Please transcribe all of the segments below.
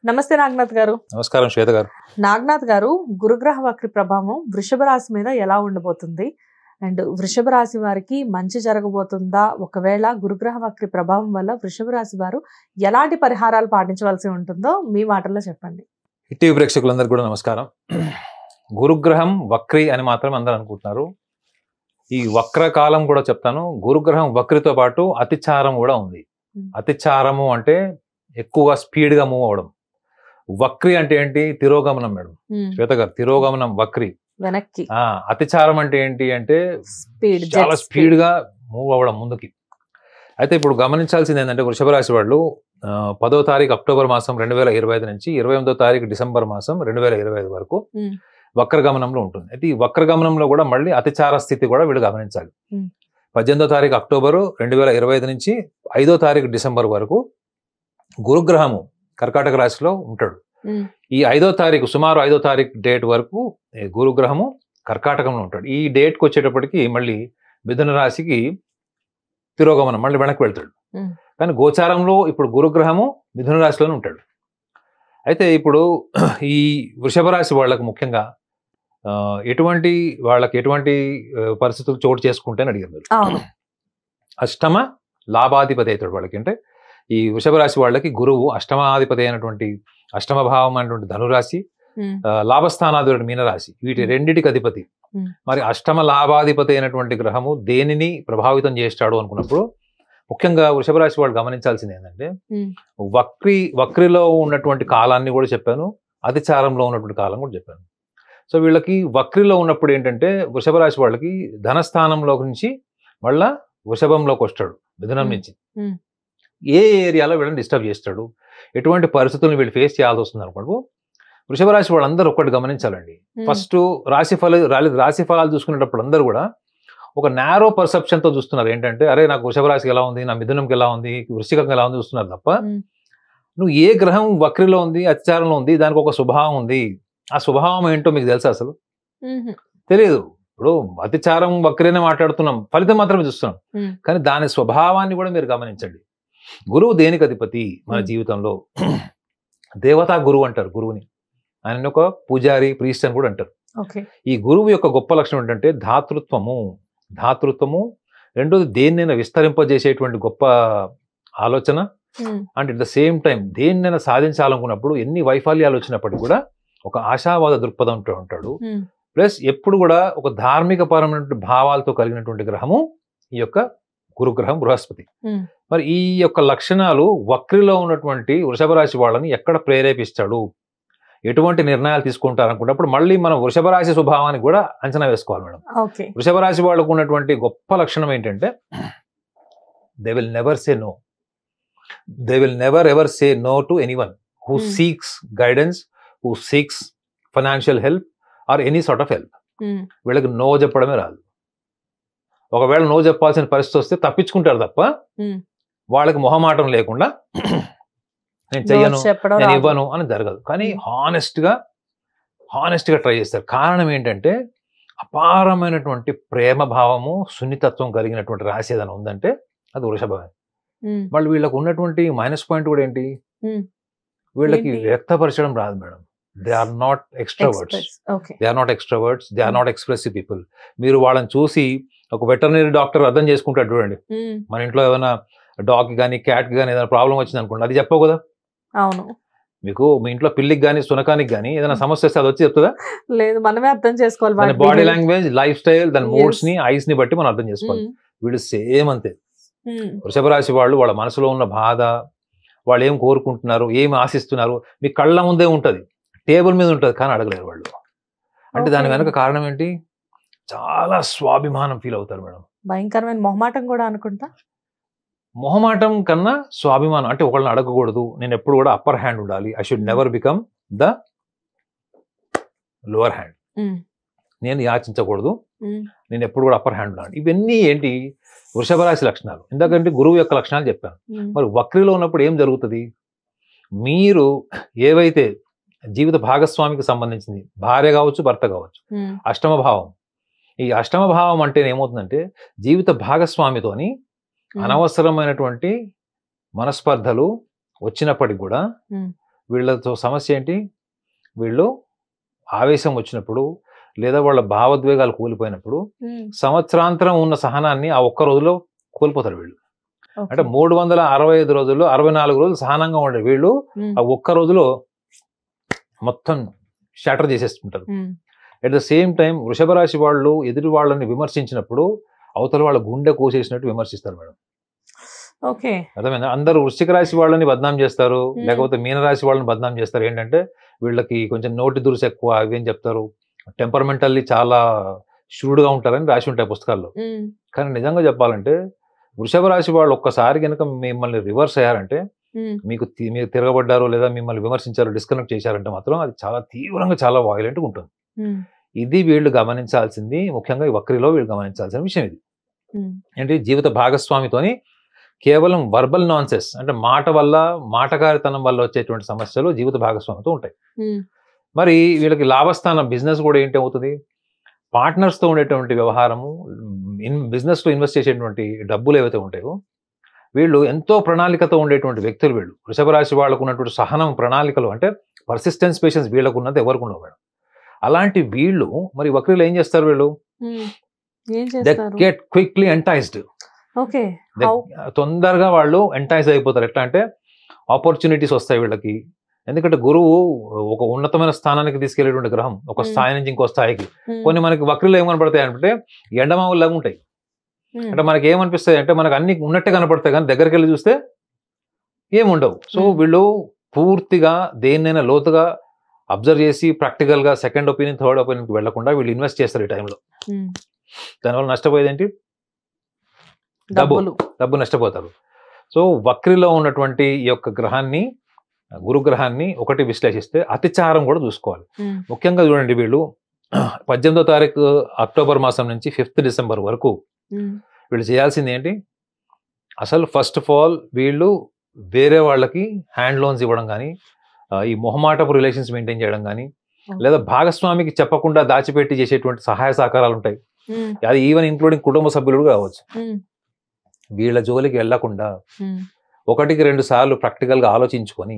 నమస్తే నాగనాథ్ గారు. నమస్కారం శ్వేత గారు. నాగనాథ్ గారు, గురుగ్రహ వక్రి ప్రభావం వృషభ రాశి మీద ఎలా ఉండబోతుంది? అండ్ వృషభ రాశి వారికి మంచి జరగబోతుందా? ఒకవేళ గురుగ్రహ వక్రి ప్రభావం వల్ల వృషభ రాశి వారు ఎలాంటి పరిహారాలు పాటించవలసి ఉంటుందో మీ మాటల్లో చెప్పండి. టీవీ ప్రేక్షకులందరికీ కూడా నమస్కారం. గురుగ్రహం వక్రి అని మాత్రం అందరూ అనుకుంటున్నారు. ఈ వక్రకాలం కూడా చెప్తాను. గురుగ్రహం వక్రితో పాటు అతిచారం కూడా ఉంది. అతిచారము అంటే ఎక్కువగా స్పీడ్గా మూవ్ అవడం. వక్రి అంటే ఏంటి? తిరోగమనం మేడం. శ్వేత గారు, తిరోగమనం వక్రి. వెనక్కి. అతిచారం అంటే ఏంటి అంటే చాలా స్పీడ్గా మూవ్ అవ్వడం ముందుకి. అయితే ఇప్పుడు గమనించాల్సింది ఏంటంటే వృషభ రాశి వాళ్ళు 10వ తారీఖు అక్టోబర్ మాసం 2025 నుంచి 28వ తారీఖు డిసెంబర్ మాసం 2025 వరకు వక్రగమనంలో ఉంటుంది. అయితే ఈ వక్రగమనంలో కూడా మళ్ళీ అతిచార స్థితి కూడా వీళ్ళు గమనించాలి. 18వ తారీఖు అక్టోబరు 2025 నుంచి 5వ తారీఖు డిసెంబర్ వరకు గురుగ్రహము కర్కాటక రాశిలో ఉంటాడు. ఈ 5వ తారీఖు సుమారు 5వ తారీఖు డేట్ వరకు గురుగ్రహము కర్కాటకంలో ఉంటాడు. ఈ డేట్కి వచ్చేటప్పటికి మళ్ళీ మిథున రాశికి తిరోగమనం, మళ్ళీ వెనక్కి వెళ్తాడు. కానీ గోచారంలో ఇప్పుడు గురుగ్రహము మిథున రాశిలోనే ఉంటాడు. అయితే ఇప్పుడు ఈ వృషభ రాశి వాళ్ళకు ముఖ్యంగా ఎటువంటి పరిస్థితులు చోటు చేసుకుంటే అడిగారు మీరు. అష్టమ లాభాధిపతి అవుతాడు వాళ్ళకి. అంటే ఈ వృషభ రాశి వాళ్ళకి గురువు అష్టమాధిపతి అయినటువంటి అష్టమ భావం అనేటువంటి ధనురాశి, లాభస్థానాధిపతి మీనరాశి, వీటి రెండిటికి అధిపతి. మరి అష్టమ లాభాధిపతి అయినటువంటి గ్రహము దేనిని ప్రభావితం చేస్తాడు అనుకున్నప్పుడు ముఖ్యంగా వృషభ రాశి వాళ్ళు గమనించాల్సింది ఏంటంటే వక్రిలో ఉన్నటువంటి కాలాన్ని కూడా చెప్పాను, అతిచారంలో ఉన్నటువంటి కాలం కూడా చెప్పాను. సో వీళ్ళకి వక్రిలో ఉన్నప్పుడు ఏంటంటే వృషభ రాశి వాళ్ళకి ధనస్థానంలో నుంచి మళ్ళా వృషభంలోకి వస్తాడు, మిథునం నుంచి. ఏ ఏరియాలో వీళ్ళని డిస్టర్బ్ చేస్తాడు, ఎటువంటి పరిస్థితులను వీళ్ళు ఫేస్ చేయాల్సి వస్తుంది అనుకోండి. వృషభ రాశి వాళ్ళందరూ ఒక్కటి గమనించాలండి. ఫస్ట్ రాశి ఫలాలు చూసుకునేటప్పుడు అందరూ కూడా ఒక నారో పర్సెప్షన్తో చూస్తున్నారు. ఏంటంటే అరే నాకు వృషభ రాశికి ఎలా ఉంది, నా మిథునంకి ఎలా ఉంది, వృశ్చికంకి ఎలా ఉంది చూస్తున్నారు తప్ప నువ్వు ఏ గ్రహం వక్రిలో ఉంది, అతిచారంలో ఉంది, దానికి ఒక స్వభావం ఉంది. ఆ స్వభావం ఏంటో మీకు తెలుసా? అసలు తెలియదు. ఇప్పుడు అతిచారం వక్రేనే మాట్లాడుతున్నాం, ఫలితం మాత్రమే చూస్తున్నాం. కానీ దాని స్వభావాన్ని కూడా మీరు గమనించండి. గురువు దేనికి అధిపతి మన జీవితంలో? దేవతా గురువు అంటారు గురువుని. ఆయన ఒక పూజారి, ప్రీస్ట్ అని కూడా అంటారు. ఈ గురువు యొక్క గొప్ప లక్షణం ఏంటంటే ధాతృత్వము, రెండోది దేన్నైనా విస్తరింపజేసేటువంటి గొప్ప ఆలోచన. And at the same time దేన్నైనా సాధించాలనుకున్నప్పుడు ఎన్ని వైఫల్యాలు వచ్చినప్పటికీ కూడా ఒక ఆశావాద దృక్పథం ఉంటాడు. ప్లస్ ఎప్పుడు కూడా ఒక ధార్మిక పరమైనటువంటి భావాలతో కలిగినటువంటి గ్రహము ఈ యొక్క గురుగ్రహం, బృహస్పతి. మరి ఈ యొక్క లక్షణాలు వక్రిలో ఉన్నటువంటి వృషభ రాశి వాళ్ళని ఎక్కడ ప్రేరేపిస్తాడు, ఎటువంటి నిర్ణయాలు తీసుకుంటారు అనుకున్నప్పుడు మళ్ళీ మనం వృషభ రాశి స్వభావానికి కూడా అంచనా వేసుకోవాలి మేడం. వృషభ రాశి వాళ్ళకు ఉన్నటువంటి గొప్ప లక్షణం ఏంటంటే they will never say no. They will never ever say no to anyone who seeks guidance, who seeks financial help or any sort of help. వీళ్ళకి నో చెప్పడమే రాదు. ఒకవేళ నో చెప్పాల్సిన పరిస్థితి వస్తే తప్పించుకుంటారు తప్ప వాళ్ళకి మొహమాటం లేకుండా నేను చెయ్యను, నేను ఇవ్వను అని జరగదు. కానీ హానెస్ట్ గా ట్రై చేస్తారు. కారణం ఏంటంటే అపారమైనటువంటి ప్రేమ భావము, సున్నితత్వం కలిగినటువంటి రాశి ఏదైనా ఉందంటే అది వృషభమే. వాళ్ళు వీళ్ళకు ఉన్నటువంటి మైనస్ పాయింట్ కూడా ఏంటి? వీళ్ళకి వ్యక్తపరచడం రాదు madam. They are not extroverts. They are not expressive people. మీరు వాళ్ళని చూసి ఒక వెటర్నరీ డాక్టర్ అర్థం చేసుకుంటాడు చూడండి. మన ఇంట్లో ఏమైనా డాగ్ కానీ క్యాట్ కానీ ఏదైనా ప్రాబ్లం వచ్చింది అనుకోండి, అది చెప్పవు కదా. అవును. మీకు మీ ఇంట్లో పిల్లికి కానీ సునకానికి కానీ ఏదైనా సమస్య వస్తే అది వచ్చి చెప్తుందా? లేదు, మనమే అర్థం చేసుకోవాలి. దాని బాడీ లాంగ్వేజ్, లైఫ్ స్టైల్, దాని మూడ్స్ ని, ఐస్ ని బట్టి మనం అర్థం చేసుకోవాలి. వీళ్ళు సేమ్ అంతే. వృషభ రాశి వాళ్ళు వాళ్ళ మనసులో ఉన్న బాధ, వాళ్ళు ఏం కోరుకుంటున్నారు, ఏం ఆశిస్తున్నారు మీ కళ్ళ ముందే ఉంటది, టేబుల్ మీద ఉంటది, కానీ అడగలేరు వాళ్ళు. అంటే దాని వెనక కారణం ఏంటి? చాలా స్వాభిమానం ఫీల్ అవుతారు మేడం. భయంకరమైన మొహమాటం కూడా అనుకుంటా. మొహమాటం కన్నా స్వాభిమానం. అంటే ఒకళ్ళని అడగకూడదు, నేను ఎప్పుడు కూడా అప్పర్ హ్యాండ్ ఉండాలి. I should never become the lower hand. నేను యాచించకూడదు, నేను ఎప్పుడు కూడా అప్పర్ హ్యాండ్ ఉండాలి. ఇవన్నీ ఏంటి? వృషభ రాశి లక్షణాలు. ఎందుకంటే గురువు యొక్క లక్షణాలు చెప్పాను. మరి వక్రిలో ఉన్నప్పుడు ఏం జరుగుతుంది? మీరు ఏవైతే జీవిత భాగస్వామికి సంబంధించింది, భార్య కావచ్చు, భర్త కావచ్చు, అష్టమ భావం. ఈ అష్టమ భావం అంటే ఏమవుతుందంటే జీవిత భాగస్వామితోని అనవసరమైనటువంటి మనస్పర్ధలు వచ్చినప్పటికి కూడా వీళ్ళతో సమస్య ఏంటి, వీళ్ళు ఆవేశం వచ్చినప్పుడు లేదా వాళ్ళ భావోద్వేగాలు కూలిపోయినప్పుడు సంవత్సరాంతరం ఉన్న సహనాన్ని ఆ ఒక్క రోజులో కోల్పోతారు వీళ్ళు. అంటే 365 రోజుల్లో 64 రోజులు సహనంగా ఉండే వీళ్ళు ఆ ఒక్క రోజులో మొత్తం షాటర్ చేసేస్తుంటారు. అట్ ద సేమ్ టైం వృషభ రాశి వాళ్ళు ఎదుటి వాళ్ళని విమర్శించినప్పుడు అవతల వాళ్ళ గుండె కోసేసినట్టు విమర్శిస్తారు మేడం. ఓకే, అర్థమైందా? అందరూ వృశ్చిక రాశి వాళ్ళని బద్నాం చేస్తారు, లేకపోతే మీనరాశి వాళ్ళని బద్నాం చేస్తారు. ఏంటంటే వీళ్ళకి కొంచెం నోటి దురుసు ఎక్కువ, అవి ఏం చెప్తారు, టెంపర్మెంటల్లీ చాలా షూడ్గా ఉంటారని రాసి ఉంటాయి పుస్తకాల్లో. కానీ నిజంగా చెప్పాలంటే వృషభ రాశి వాళ్ళు ఒక్కసారి కనుక మిమ్మల్ని రివర్స్ అయ్యారంటే, మీరు తిరగబడ్డారు లేదా మిమ్మల్ని విమర్శించారు, డిస్కనెక్ట్ చేశారంటే మాత్రం అది చాలా తీవ్రంగా చాలా వైలెంట్గా ఉంటుంది. ఇది వీళ్ళు గమనించాల్సింది, ముఖ్యంగా ఈ వక్రిలో వీళ్ళు గమనించాల్సిన విషయం ఇది. ఏంటి, జీవిత భాగస్వామితోని కేవలం వర్బల్ నాన్సెస్ అంటే మాట వల్ల, మాటకారితనం వల్ల వచ్చేటువంటి సమస్యలు జీవిత భాగస్వామితో ఉంటాయి. మరి వీళ్ళకి లాభస్థానం బిజినెస్ కూడా ఏంటి అవుతుంది, పార్ట్నర్స్తో ఉండేటువంటి వ్యవహారము, బిజినెస్లో ఇన్వెస్ట్ చేసేటువంటి డబ్బులు ఏవైతే ఉంటాయో వీళ్ళు ఎంతో ప్రణాళికతో ఉండేటువంటి వ్యక్తులు వీళ్ళు. వృషభ రాశి వాళ్ళకు ఉన్నటువంటి సహనం, ప్రణాళికలు అంటే పర్సిస్టెన్స్, పేషెన్స్ వీళ్ళకు ఉన్నది ఎవరికి ఉండవు మేడం. అలాంటి వీళ్ళు మరి వక్రీలు ఏం చేస్తారు, వీళ్ళు దే గెట్ క్విక్లీ ఎంటైజ్డ్. తొందరగా వాళ్ళు ఎంటైజ్ అయిపోతారు. ఎట్లా అంటే ఆపర్చునిటీస్ వస్తాయి వీళ్ళకి. ఎందుకంటే గురువు ఒక ఉన్నతమైన స్థానానికి తీసుకెళ్లేటువంటి గ్రహం, ఒక స్థాయి నుంచి ఇంకో స్థాయికి. కొన్ని మనకి వక్రీలు ఏమనపడతాయి అంటే ఎండమావులాగా ఉంటాయి. అంటే మనకి ఏమనిపిస్తాయి అంటే మనకు అన్ని ఉన్నట్టే కనపడతాయి, కానీ దగ్గరికి వెళ్ళి చూస్తే ఏముండవు. సో వీళ్ళు పూర్తిగా దేన్నైనా లోతుగా అబ్జర్వ్ చేసి ప్రాక్టికల్గా సెకండ్ ఒపీనియన్, థర్డ్ ఒపీనియన్కి వెళ్లకుండా వీళ్ళు ఇన్వెస్ట్ చేస్తారు ఈ టైంలో. దానివల్ల నష్టపోయేది ఏంటి, డబ్బు నష్టపోతారు. సో వక్రిలో ఉన్నటువంటి ఈ యొక్క గ్రహాన్ని, గురుగ్రహాన్ని ఒకటి విశ్లేషిస్తే అతిచారం కూడా చూసుకోవాలి. ముఖ్యంగా చూడండి, వీళ్ళు 18వ తారీఖు అక్టోబర్ మాసం నుంచి 5th డిసెంబర్ వరకు వీళ్ళు చేయాల్సింది ఏంటి, అసలు ఫస్ట్ ఆఫ్ ఆల్ వీళ్ళు వేరే వాళ్ళకి హ్యాండ్ లోన్స్ ఇవ్వడం కానీ, ఈ మొహమాటపు రిలేషన్స్ మెయింటైన్ చేయడం కానీ, లేదా భాగస్వామికి చెప్పకుండా దాచిపెట్టి చేసేటువంటి సహాయ సహకారాలు ఉంటాయి. అది ఈవెన్ ఇంక్లూడింగ్ కుటుంబ సభ్యులు కావచ్చు. వీళ్ళ జోలికి వెళ్లకుండా 1-2 సార్లు ప్రాక్టికల్ గా ఆలోచించుకొని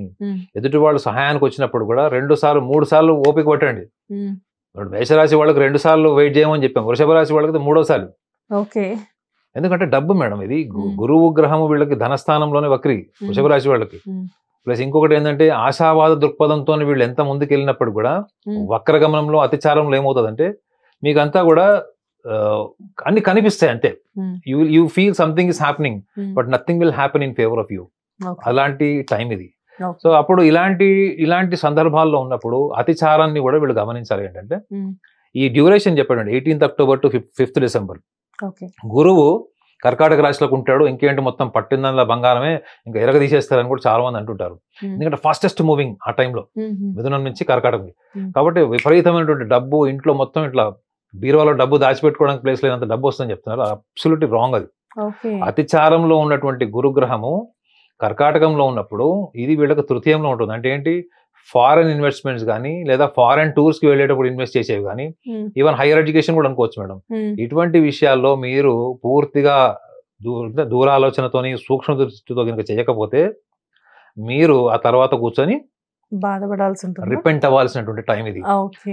ఎదుటి వాళ్ళు సహాయానికి వచ్చినప్పుడు కూడా 2 సార్లు 3 సార్లు ఓపిక పట్టండి. మేషరాశి వాళ్ళకి 2 సార్లు వెయిట్ చేయమని చెప్పాం, వృషభ రాశి వాళ్ళకి 3వ సార్లు. ఎందుకంటే డబ్బు మేడం, ఇది గురువు గ్రహము వీళ్ళకి ధనస్థానంలోనే వక్రి వృషభ రాశి వాళ్ళకి. ప్లస్ ఇంకొకటి ఏంటంటే ఆశావాద దృక్పథంతో వీళ్ళు ఎంత ముందుకు వెళ్ళినప్పుడు కూడా వక్రగమనంలో, అతిచారంలో ఏమవుతుందంటే మీకంతా కూడా అన్ని కనిపిస్తాయి అంతే. You feel something is happening but nothing will happen in favour of you. అలాంటి టైం ఇది. సో అప్పుడు ఇలాంటి సందర్భాల్లో ఉన్నప్పుడు అతిచారాన్ని కూడా వీళ్ళు గమనించాలి. ఏంటంటే ఈ డ్యూరేషన్ చెప్పాడండి 18th October to 5th December. గురువు కర్కాటక రాశిలోకి ఉంటాడు. ఇంకేంటి మొత్తం పట్టిందల్లా బంగారమే, ఇంకా ఎరగ తీసేస్తారని కూడా చాలా మంది అంటుంటారు. ఎందుకంటే ఫాస్టెస్ట్ మూవింగ్ ఆ టైంలో మిథునం నుంచి కర్కాటకం. కాబట్టి విపరీతమైనటువంటి డబ్బు ఇంట్లో మొత్తం ఇట్లా బీరువాలో డబ్బు దాచిపెట్టుకోవడానికి ప్లేస్ లేనంత డబ్బు వస్తుందని చెప్తున్నారు. అబ్సల్యూట్లీ రాంగ్ అది. అతిచారంలో ఉన్నటువంటి గురుగ్రహము కర్కాటకంలో ఉన్నప్పుడు ఇది వీళ్ళకి తృతీయంలో ఉంటుంది. అంటే ఏంటి, ఫారెన్ ఇన్వెస్ట్మెంట్స్ కానీ లేదా ఫారెన్ టూర్స్ కి వెళ్ళేటప్పుడు ఇన్వెస్ట్ చేసేవి కానీ, ఈవెన్ హైయర్ ఎడ్యుకేషన్ కూడా అనుకోవచ్చు మేడం. ఇటువంటి విషయాల్లో మీరు పూర్తిగా దూరాలోచనతోని సూక్ష్మ దృష్టితో కనుక చేయకపోతే మీరు ఆ తర్వాత కూర్చొని బాధపడాల్సి ఉంటుంది, రిపెంట్ అవ్వాల్సినటువంటి టైం ఇది.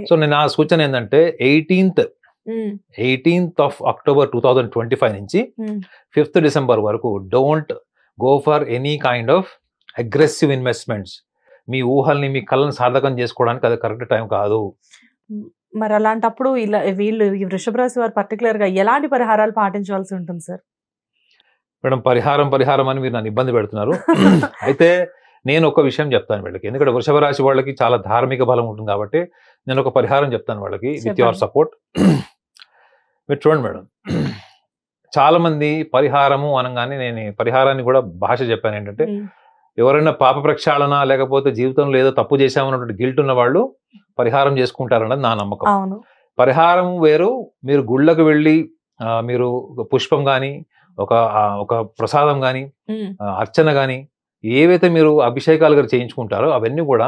సో నేను ఆ సూచన ఏంటంటే 18th of October 2025 నుంచి 5th డిసెంబర్ వరకు don't go for any kind of aggressive investments. మీ ఊహల్ని, మీ కళ్ళని సార్థకం చేసుకోవడానికి అది కరెక్ట్ టైం కాదు. మరి అలాంటప్పుడు ఇలా వీళ్ళు ఈ వృషభ రాశి వారు పర్టికులర్ గా ఎలాంటి పరిహారాలు పాటించవలసి ఉంటుంది సార్? మేడం పరిహారం అని మీరు నన్ను ఇబ్బంది పెడుతున్నారు. అయితే నేను ఒక విషయం చెప్తాను వీళ్ళకి, ఎందుకంటే వృషభ రాశి వాళ్ళకి చాలా ధార్మిక బలం ఉంటుంది కాబట్టి నేను ఒక పరిహారం చెప్తాను వాళ్ళకి విత్ యువర్ సపోర్ట్. మీరు చూడండి మేడం, చాలా మంది పరిహారము అనగానే నేను పరిహారాన్ని కూడా భాష చెప్పాను. ఏంటంటే ఎవరైనా పాప ప్రక్షాళన లేకపోతే జీవితంలో ఏదో తప్పు చేశామన్నటువంటి గిల్ట్ ఉన్న వాళ్ళు పరిహారం చేసుకుంటారన్నది నా నమ్మకం. పరిహారం వేరు, మీరు గుళ్ళకు వెళ్ళి మీరు పుష్పం కానీ ఒక ప్రసాదం కానీ అర్చన కానీ ఏవైతే మీరు అభిషేకాలు గారు చేయించుకుంటారో అవన్నీ కూడా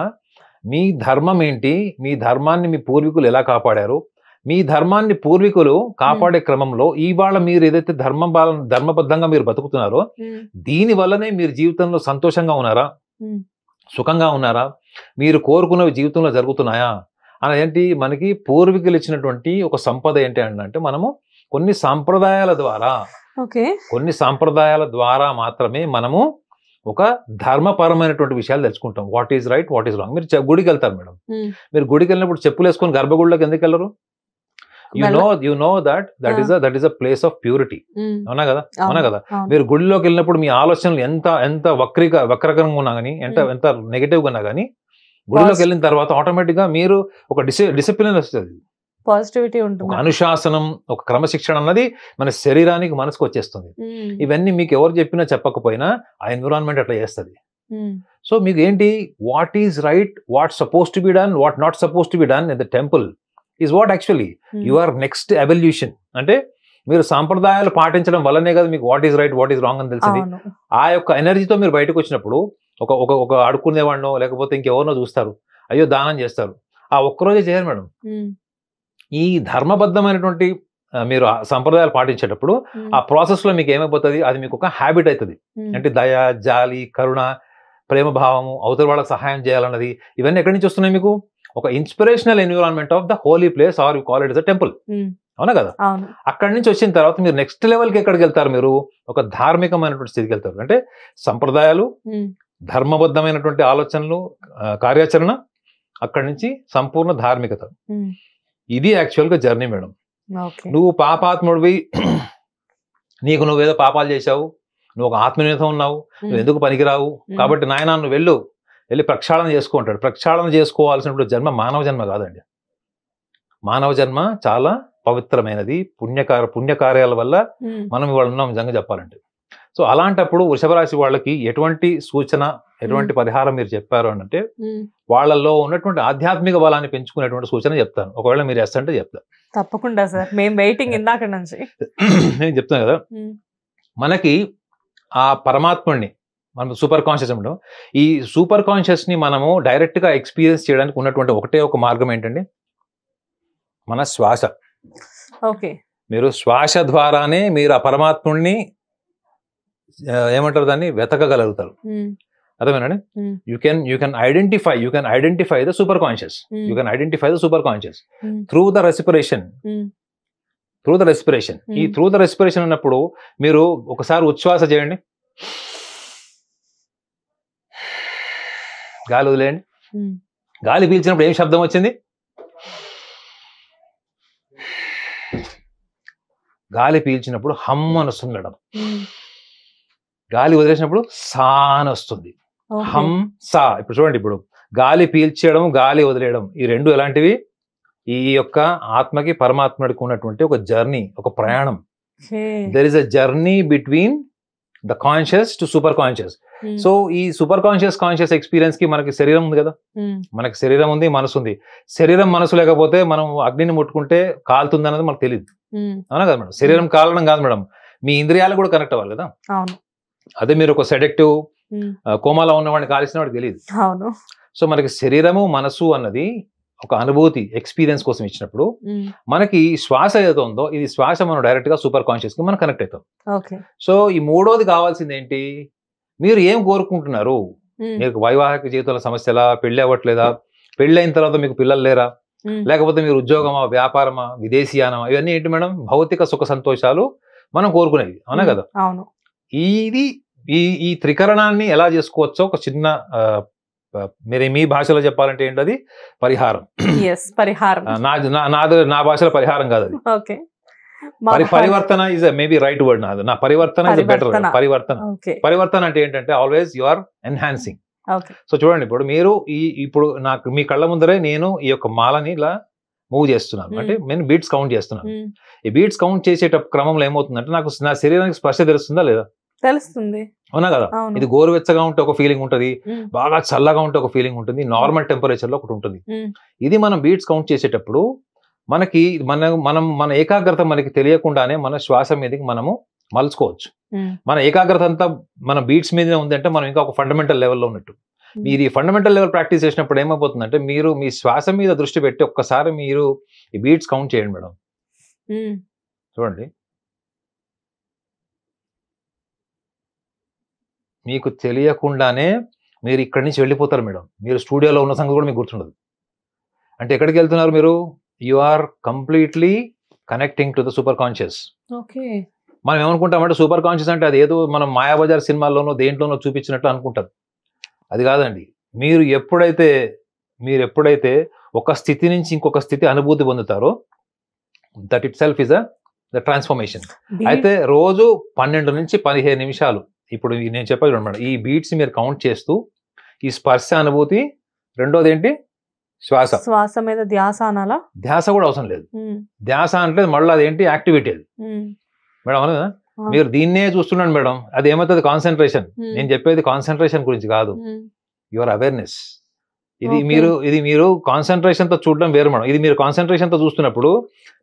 మీ ధర్మం ఏంటి, మీ ధర్మాన్ని మీ పూర్వీకులు ఎలా కాపాడారు, మీ ధర్మాన్ని పూర్వీకులు కాపాడే క్రమంలో ఇవాళ మీరు ఏదైతే ధర్మబద్ధంగా మీరు బతుకుతున్నారో దీని వల్లనే మీరు జీవితంలో సంతోషంగా ఉన్నారా, సుఖంగా ఉన్నారా, మీరు కోరుకున్నవి జీవితంలో జరుగుతున్నాయా అనేది ఏంటి, మనకి పూర్వీకులు ఇచ్చినటువంటి ఒక సంపద ఏంటి అంటే మనము కొన్ని సాంప్రదాయాల ద్వారా మాత్రమే మనము ఒక ధర్మపరమైనటువంటి విషయాలు తెలుసుకుంటాం. What is right, what is wrong. మీరు గుడికి వెళ్తారు మేడం, మీరు గుడికి వెళ్ళినప్పుడు చెప్పులు వేసుకొని గర్భగుడిలోకి ఎందుకు వెళ్ళరు? You know that is a place of purity. అవునా కదా. మీరు గుడిలోకి వెళ్ళినప్పుడు మీ ఆలోచనలు ఎంత వక్రకంగా ఉన్నా కానీ, ఎంత నెగటివ్ గా ఉన్నా కానీ, గుడిలోకి వెళ్ళిన తర్వాత ఆటోమేటిక్ గా మీరు ఒక డిసిప్లిన్ వస్తుంది, పాజిటివిటీ ఉంటుంది, ఒక అనుశాసనం, ఒక క్రమశిక్షణ అన్నది మన శరీరానికి మనసుకు వచ్చేస్తుంది. ఇవన్నీ మీకు ఎవరు చెప్పినా చెప్పకపోయినా ఆ ఎన్విరాన్మెంట్ అట్లా చేస్తుంది. సో మీకు ఏంటి, what is right, what suppose to be done, what not suppose to be done in the temple is what actually your next evolution. అంటే మీరు సాంప్రదాయాలు పాటించడం వల్లనే కదా మీకు what is right, what is wrong అని తెలిసింది. ఆ యొక్క ఎనర్జీతో మీరు బయటకు వచ్చినప్పుడు ఒక అడుక్కునేవాడినో లేకపోతే ఇంకెవరినో చూస్తారు, అయ్యో దానం చేస్తారు. ఆ ఒక్కరోజే చేయరు మేడం. ఈ ధర్మబద్ధమైనటువంటి మీరు సంప్రదాయాలు పాటించేటప్పుడు ఆ ప్రాసెస్ లో మీకు ఏమైపోతుంది, అది మీకు ఒక హ్యాబిట్ అవుతుంది. అంటే దయ, జాలి, కరుణ, ప్రేమ భావము, అవతల వాళ్ళకి సహాయం చేయాలన్నది, ఇవన్నీ ఎక్కడి నుంచి వస్తున్నాయి? మీకు ఒక inspirational environment of the holy place, are you call it as a temple. అవునా కదా. అక్కడి నుంచి వచ్చిన తర్వాత మీరు నెక్స్ట్ లెవెల్కి ఎక్కడికి వెళ్తారు? మీరు ఒక ధార్మికమైనటువంటి స్థితికి వెళ్తారు. అంటే సంప్రదాయాలు, ధర్మబద్ధమైనటువంటి ఆలోచనలు, కార్యాచరణ, అక్కడి నుంచి సంపూర్ణ ధార్మికత. ఇది యాక్చువల్ గా జర్నీ మేడం. నువ్వు పాపాత్ముడివి, నీకు నువ్వేదో పాపాలు చేశావు, నువ్వు ఒక ఆత్మీయత ఉన్నావు, నువ్వు ఎందుకు పనికిరావు, కాబట్టి నాయన నువ్వు వెళ్ళి ప్రక్షాళన చేసుకుంటాడు. ప్రక్షాళన చేసుకోవాల్సినప్పుడు జన్మ మానవ జన్మ కాదండి. మానవ జన్మ చాలా పవిత్రమైనది. పుణ్యకార్యాల వల్ల మనం ఇవాళ ఉన్నాం నిజంగా చెప్పాలంటే. సో అలాంటప్పుడు వృషభ రాశి వాళ్ళకి ఎటువంటి సూచన, ఎటువంటి పరిహారం మీరు చెప్పారు అని అంటే, వాళ్ళల్లో ఉన్నటువంటి ఆధ్యాత్మిక బలాన్ని పెంచుకునేటువంటి సూచన చెప్తాను. ఒకవేళ మీరు ఎస్ అంటే చెప్తాను. తప్పకుండా సార్, మేము వెయిటింగ్ ఇందాక నుంచి. నేను చెప్తాను కదా, మనకి ఆ పరమాత్ముడిని మనం సూపర్ కాన్షియస్ అంటాం. ఈ సూపర్ కాన్షియస్ ని మనము డైరెక్ట్ గా ఎక్స్పీరియన్స్ చేయడానికి ఉన్నటువంటి ఒకటే ఒక మార్గం ఏంటండి, మన శ్వాస. ఓకే, మీరు శ్వాస ద్వారానే మీరు ఆ పరమాత్ముడిని ఏమంటారు, దాన్ని వెతకగలుగుతారు. అర్థమేనండి. You can identify the super conscious. You can identify the super conscious through the respiration. ఈ త్రూ ద రెస్పిరేషన్ అన్నప్పుడు మీరు ఒకసారి ఉచ్ఛ్వాస చేయండి, గాలి వదిలేయండి. గాలి పీల్చినప్పుడు ఏం శబ్దం వచ్చింది? గాలి పీల్చినప్పుడు హమ్ అని వస్తుంది మేడం. గాలి వదిలేసినప్పుడు సా అని వస్తుంది. హమ్ సా. ఇప్పుడు చూడండి, ఇప్పుడు గాలి పీల్చేయడం, గాలి వదిలేయడం, ఈ రెండు ఎలాంటివి? ఈ యొక్క ఆత్మకి పరమాత్మకి ఉన్నటువంటి ఒక జర్నీ, ఒక ప్రయాణం. There is a journey between the conscious to super conscious. So ఈ సూపర్ కాన్షియస్ ఎక్స్పీరియన్స్ కి మనకి శరీరం ఉంది కదా, మనకి శరీరం ఉంది, మనసు ఉంది. శరీరం మనసు లేకపోతే మనం అగ్నిని ముట్టుకుంటే కాలుతుంది అన్నది మనకు తెలియదు. అవునా కదా మేడం. శరీరం కాలడం కాదు మేడం, మీ ఇంద్రియాలు కూడా కనెక్ట్ అవ్వాలి కదా. అదే మీరు ఒక సెడక్టివ్ కోమాలో ఉన్నవాడిని కాల్చిన వాడికి తెలియదు. సో మనకి శరీరము, మనసు అన్నది ఒక అనుభూతి, ఎక్స్పీరియన్స్ కోసం ఇచ్చినప్పుడు మనకి శ్వాస ఏదో ఉందో, ఇది శ్వాస మనం డైరెక్ట్ గా సూపర్ కాన్షియస్ కి మనం కనెక్ట్ అవుతాం. సో ఈ మూడోది కావాల్సింది ఏంటి, మీరు ఏం కోరుకుంటున్నారు? మీకు వైవాహిక జీవితంలో సమస్యలా, పెళ్లి అవ్వట్లేదా, పెళ్లి అయిన తర్వాత మీకు పిల్లలు లేరా, లేకపోతే మీరు ఉద్యోగమా, వ్యాపారమా, విదేశీయానమా, ఇవన్నీ ఏంటి మేడం? భౌతిక సుఖ సంతోషాలు మనం కోరుకునేవి. అవునా కదా. ఇది ఈ త్రికరణాన్ని ఎలా చేసుకోవచ్చో ఒక చిన్న మీ భాషలో చెప్పాలంటే ఏంటది? పరిహారం. నా భాషలో పరిహారం కాదు అది. పరివర్తన ఇస్ మేబీ రైట్ వర్డ్. నా పరివర్తన ఇస్ బెటర్. పరివర్తన అంటే ఏంటంటే always you are enhancing. So చూడండి, ఇప్పుడు మీరు ఇప్పుడు నాకు మీ కళ్ళ ముందరే నేను ఈ యొక్క మాలని ఇలా మూవ్ చేస్తున్నాను, అంటే నేను బీట్స్ కౌంట్ చేస్తున్నాను. ఈ బీట్స్ కౌంట్ చేసేట క్రమంలో ఏమవుతుందంటే నాకు నా శరీరానికి స్పర్శ తెలుస్తుందా లేదా? తెలుస్తుంది. అవునా కదా. ఇది గోరువెచ్చగా ఉంటే ఒక ఫీలింగ్ ఉంటుంది, బాగా చల్లగా ఉంటే ఒక ఫీలింగ్ ఉంటుంది, నార్మల్ టెంపరేచర్ లో ఒకటి ఉంటుంది. ఇది మనం బీట్స్ కౌంట్ చేసేటప్పుడు మనకి మన ఏకాగ్రత మనకి తెలియకుండానే మన శ్వాస మీదకి మనము మలుచుకోవచ్చు. మన ఏకాగ్రత అంతా మన బీట్స్ మీదనే ఉంది అంటే మనం ఇంకా ఒక ఫండమెంటల్ లెవెల్లో ఉన్నట్టు. మీరు ఈ ఫండమెంటల్ లెవెల్ ప్రాక్టీస్ చేసినప్పుడు ఏమైపోతుందంటే మీరు మీ శ్వాస మీద దృష్టి పెట్టి ఒక్కసారి మీరు ఈ బీట్స్ కౌంట్ చేయండి మేడం. చూడండి, మీకు తెలియకుండానే మీరు ఇక్కడి నుంచి వెళ్ళిపోతారు మేడం. మీరు స్టూడియోలో ఉన్న సంగతి కూడా మీకు గుర్తుండదు. అంటే ఎక్కడికి వెళ్తున్నారు మీరు? You are completely connecting to the super conscious. Okay. మనం ఏమనుకుంటామంటే సూపర్ కాన్షియస్ అంటే అది ఏదో మనం మాయాబజార్ సినిమాల్లోనో దేంట్లోనో చూపించినట్లు అనుకుంటారు. అది కాదండి. మీరు ఎప్పుడైతే ఒక స్థితి నుంచి ఇంకొక స్థితి అనుభూతి పొందుతారో that itself is the transformation. అయితే రోజు 12 నుంచి 15 నిమిషాలు ఇప్పుడు నేను చెప్పాను అనమాట, ఈ బీట్స్ మీరు కౌంట్ చేస్తూ ఈ స్పర్శ అనుభూతి, రెండోది ఏంటి శ్వాస మీద ధ్యాస అనాలా? ధ్యాస కూడా అవసరం లేదు. ధ్యాస అంటే మళ్ళీ అదేంటి యాక్టివిటీ అది మేడం. అవునా? మీరు దీన్నే చూస్తున్నాను మేడం, అది ఏమవుతుంది కాన్సన్ట్రేషన్. నేను చెప్పేది కాన్సన్ట్రేషన్ గురించి కాదు, యువర్ అవేర్నెస్. ఇది మీరు కాన్సన్ట్రేషన్ తో చూడడం వేరు మేడం. ఇది మీరు కాన్సన్ట్రేషన్ తో చూస్తున్నప్పుడు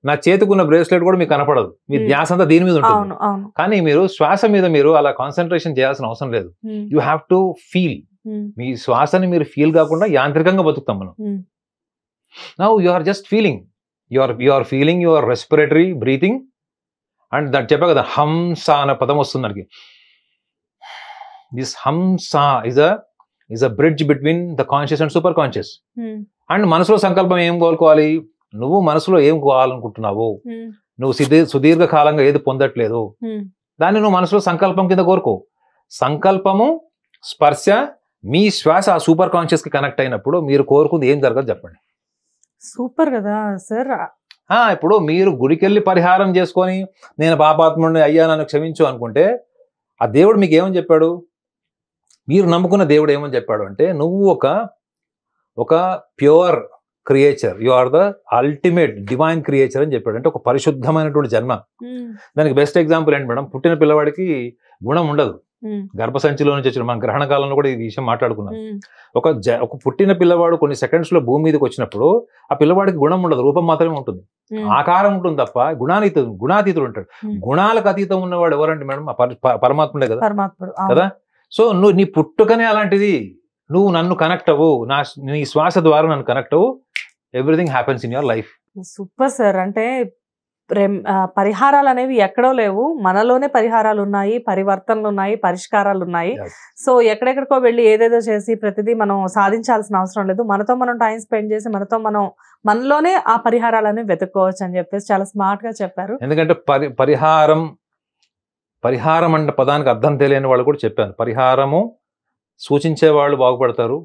నా చేతికున్న బ్రేస్లెట్ కూడా మీకు కనపడదు, మీ ధ్యాస అంతా దీని మీద ఉంటుంది. కానీ మీరు శ్వాస మీద మీరు అలా కాన్సన్ట్రేషన్ చేయాల్సిన అవసరం లేదు. You have to feel. మీ శ్వాసని మీరు ఫీల్ కాకుండా యాంత్రికంగా బతుకుతాం మనం. Now you are just feeling, you are feeling your respiratory breathing. And that చెప్పా కదా, హంస అనే పదం వస్తుంది మనకి. దిస్ హంస is a bridge between the conscious and super conscious. And మనసులో సంకల్పం ఏం కోరుకోవాలి? నువ్వు మనసులో ఏం కోవాలనుకుంటున్నావు, నువ్వు సుదీర్ఘ కాలంగా ఏది పొందట్లేదు, దాన్ని నువ్వు మనసులో సంకల్పం కింద కోరుకో. సంకల్పము, స్పర్శ, మీ శ్వాస ఆ సూపర్ కాన్షియస్ కి కనెక్ట్ అయినప్పుడు మీరు కోరుకుంది ఏం జరగదు చెప్పండి. సూపర్ కదా సార్. ఇప్పుడు మీరు గుడికెళ్ళి పరిహారం చేసుకొని నేను పాపాత్ముడిని అయ్యా నన్ను క్షమించు అనుకుంటే ఆ దేవుడు మీకు ఏమని చెప్పాడు? మీరు నమ్ముకున్న దేవుడు ఏమని చెప్పాడు అంటే, నువ్వు ఒక pure creature, you are the ultimate divine creature అని చెప్పాడు. అంటే ఒక పరిశుద్ధమైనటువంటి జన్మ. దానికి బెస్ట్ ఎగ్జాంపుల్ ఏంటి మేడం? పుట్టిన పిల్లవాడికి గుణం ఉండదు. గర్భసంచిలో నుంచి వచ్చిన మన గ్రహణ కాలంలో కూడా ఈ విషయం మాట్లాడుకున్నాం. ఒక పుట్టిన పిల్లవాడు కొన్ని సెకండ్స్ లో భూమి మీదకి వచ్చినప్పుడు ఆ పిల్లవాడికి గుణం ఉండదు, రూపం మాత్రమే ఉంటుంది, ఆకారం ఉంటుంది తప్ప గుణాతీతుడు ఉంటాడు. గుణాలకు అతీతం ఉన్నవాడు ఎవరంటే మేడం? పరమాత్ముడే కదా. కదా. సో నీ పుట్టుకనే అలాంటిది. నువ్వు నన్ను కనెక్ట్ అవ్వు, నీ శ్వాస ద్వారా నన్ను కనెక్ట్ అవ్వు, everything happens in your life. Super sir. అంటే పరిహారాలు అనేవి ఎక్కడో లేవు, మనలోనే పరిహారాలు ఉన్నాయి, పరివర్తనలు ఉన్నాయి, పరిష్కారాలు ఉన్నాయి. సో ఎక్కడెక్కడికో వెళ్ళి ఏదేదో చేసి ప్రతిదీ మనం సాధించాల్సిన అవసరం లేదు. మనతో మనం టైం స్పెండ్ చేసి మనలోనే ఆ పరిహారాలు అనేవి వెతుక్కోవచ్చు అని చెప్పేసి చాలా స్మార్ట్ గా చెప్పారు. ఎందుకంటే పరిహారం అన్న పదానికి అర్థం తెలియని వాళ్ళు కూడా చెప్పాను. పరిహారము సూచించేవాళ్ళు బాగుపడతారు,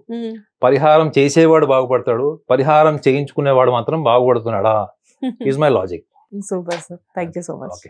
పరిహారం చేసేవాడు బాగుపడతాడు, పరిహారం చేయించుకునేవాడు మాత్రం బాగుపడుతున్నాడా? Is my logic. Super sir, thank you so much.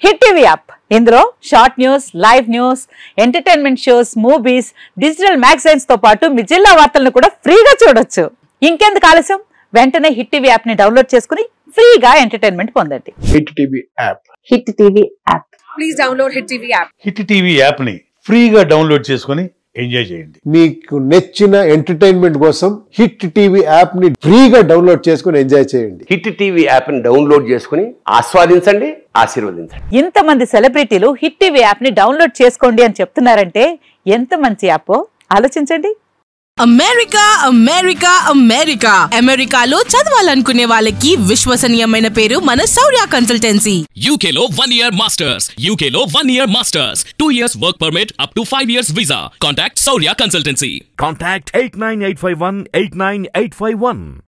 Hit TV app, ఇందులో short news, live news, entertainment shows, movies, digital magazines తో పాటు మీ జిల్లా వార్తలను కూడా ఫ్రీగా చూడొచ్చు. ఇంకెందుకు ఆలస్యం? వెంటనే హిట్ టీవీ యాప్ ని డౌన్లోడ్ చేసుకుని ఫ్రీగా ఎంటర్టైన్మెంట్ పొందండి. Hit TV app. Hit TV app. Please download hit TV app. Hit TV app ని ఫ్రీగా డౌన్లోడ్ చేసుకుని ఎంజాయ్ చేయండి. మీకు నచ్చిన ఎంటర్టైన్మెంట్ కోసం హిట్ టీవీ యాప్ ని ఫ్రీగా డౌన్లోడ్ చేసుకుని ఎంజాయ్ చేయండి. హిట్ టీవీ యాప్ ని డౌన్లోడ్ చేసుకుని ఆస్వాదించండి, ఆశీర్వదించండి. ఇంతమంది సెలబ్రిటీలు హిట్ టీవీ యాప్ ని డౌన్లోడ్ చేసుకోండి అని చెప్తున్నారంటే ఎంత మంచి యాప్ ఆలోచించండి. అమెరికా అమెరికా అమెరికా అమెరికాలో చదవాలనుకునే వాళ్ళకి విశ్వసనీయమైన పేరు మన శౌర్య కన్సల్టెన్సీ. UK లో 1 year masters, UK లో 1 year masters, 2 years work permit up to 5 years visa. Contact Shaurya Consultancy. Contact 89851 89851.